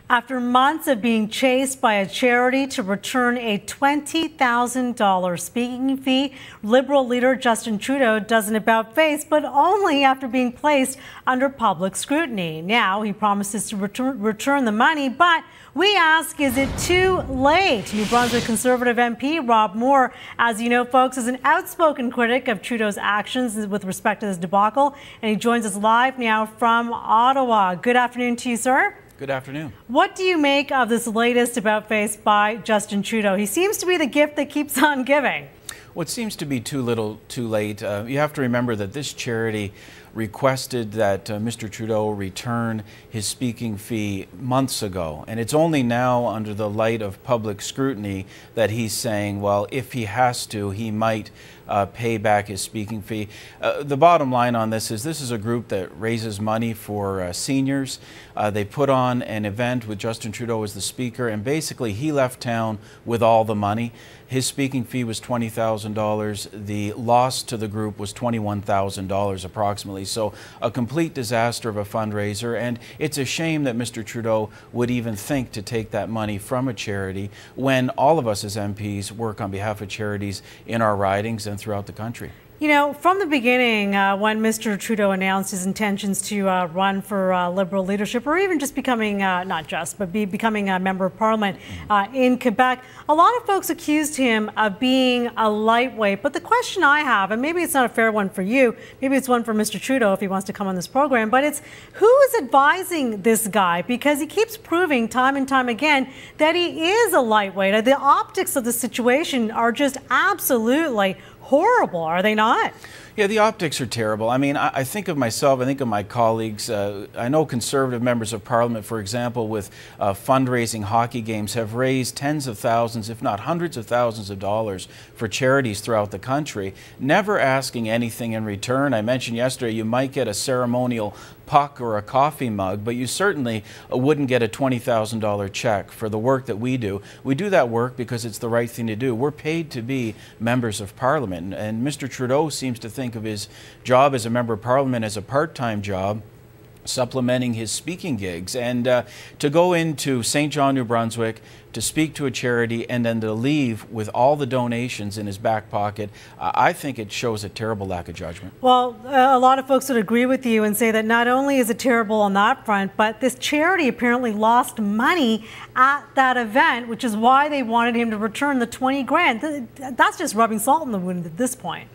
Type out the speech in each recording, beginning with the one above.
After months of being chased by a charity to return a $20,000 speaking fee, Liberal leader Justin Trudeau does an about-face, but only after being placed under public scrutiny. Now he promises to return the money, but we ask, is it too late? New Brunswick Conservative MP Rob Moore, as you know, folks, is an outspoken critic of Trudeau's actions with respect to this debacle, and he joins us live now from Ottawa. Good afternoon to you, sir. Good afternoon. What do you make of this latest about-face by Justin Trudeau? He seems to be the gift that keeps on giving. What seems to be too little, too late. You have to remember that this charity requested that Mr. Trudeau return his speaking fee months ago. And it's only now, under the light of public scrutiny, that he's saying, well, if he has to, he might pay back his speaking fee. The bottom line on this is a group that raises money for seniors. They put on an event with Justin Trudeau as the speaker, and basically he left town with all the money. His speaking fee was $20,000. The loss to the group was $21,000 approximately. So a complete disaster of a fundraiser, and it's a shame that Mr. Trudeau would even think to take that money from a charity when all of us as MPs work on behalf of charities in our ridings and throughout the country. You know, from the beginning, when Mr. Trudeau announced his intentions to run for Liberal leadership, or even just becoming, becoming a member of Parliament in Quebec, a lot of folks accused him of being a lightweight. But the question I have, and maybe it's not a fair one for you, maybe it's one for Mr. Trudeau if he wants to come on this program, but it's who is advising this guy? Because he keeps proving time and time again that he is a lightweight. The optics of the situation are just absolutely horrible, are they not? Yeah, the optics are terrible. I mean, I think of myself, I think of my colleagues. I know Conservative members of Parliament, for example, with fundraising hockey games, have raised tens of thousands, if not hundreds of thousands of dollars for charities throughout the country, never asking anything in return. I mentioned yesterday you might get a ceremonial puck or a coffee mug, but you certainly wouldn't get a $20,000 check for the work that we do. We do that work because it's the right thing to do. We're paid to be members of Parliament, and Mr. Trudeau seems to think of his job as a member of Parliament as a part-time job, supplementing his speaking gigs. And to go into St. John, New Brunswick, to speak to a charity, and then to leave with all the donations in his back pocket, I think it shows a terrible lack of judgment. Well, a lot of folks would agree with you and say that not only is it terrible on that front, but this charity apparently lost money at that event, which is why they wanted him to return the 20 grand. That's just rubbing salt in the wound at this point.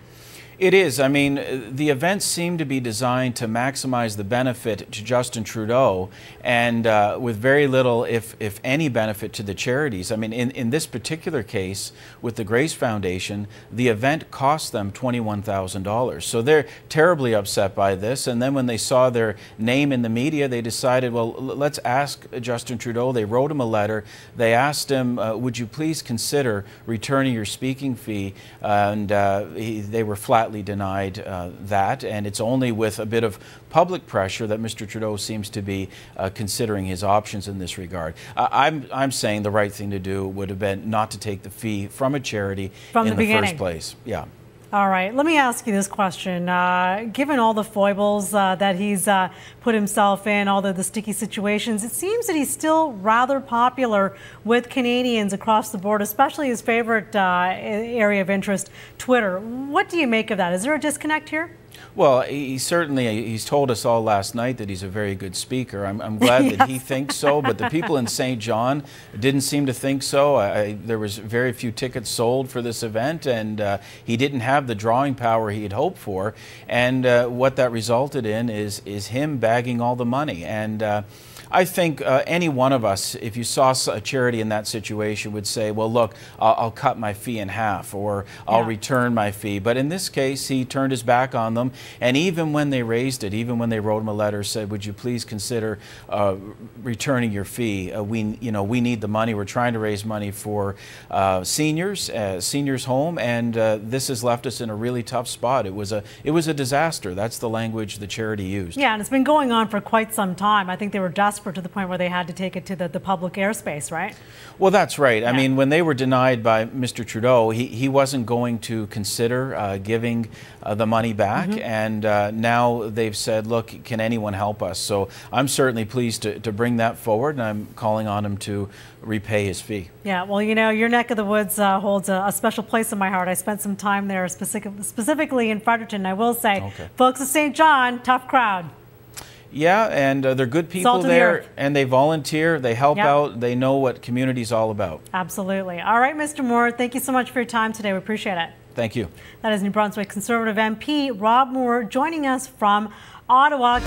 It is. I mean, the events seem to be designed to maximize the benefit to Justin Trudeau, and with very little, if any, benefit to the charities. I mean, in this particular case, with the Grace Foundation, the event cost them $21,000. So they're terribly upset by this. And then when they saw their name in the media, they decided, well, let's ask Justin Trudeau. They wrote him a letter. They asked him, would you please consider returning your speaking fee? And they were flat denied that, and it's only with a bit of public pressure that Mr. Trudeau seems to be considering his options in this regard. I'm saying the right thing to do would have been not to take the fee from a charity in the first place. Yeah. All right, let me ask you this question. Given all the foibles that he's put himself in, all the sticky situations, it seems that he's still rather popular with Canadians across the board, especially his favorite area of interest, Twitter. What do you make of that? Is there a disconnect here? Well, he's told us all last night that he's a very good speaker. I'm glad yes. that he thinks so, but the people in St. John didn't seem to think so. There was very few tickets sold for this event, and he didn't have the drawing power he had hoped for. And what that resulted in is him bagging all the money. And I think any one of us, if you saw a charity in that situation, would say, well, look, I'll cut my fee in half, or I'll return my fee. But in this case, he turned his back on them. And even when they raised it, even when they wrote him a letter, said, would you please consider returning your fee? We need the money. We're trying to raise money for seniors home, and this has left us in a really tough spot. It was a disaster. That's the language the charity used. Yeah, and it's been going on for quite some time. I think they were desperate desperate to the point where they had to take it to the public airspace, right? Well, that's right. Yeah. I mean, when they were denied by Mr. Trudeau, he wasn't going to consider giving the money back. And now they've said, look, can anyone help us? So I'm certainly pleased to bring that forward, and I'm calling on him to repay his fee. Yeah, well, you know, your neck of the woods holds a special place in my heart. I spent some time there, specifically in Fredericton. I will say, folks of St. John, tough crowd. Yeah, and they're good people there, and they volunteer, they help out, they know what community's all about. Absolutely. All right, Mr. Moore, thank you so much for your time today. We appreciate it. Thank you. That is New Brunswick Conservative MP Rob Moore joining us from Ottawa.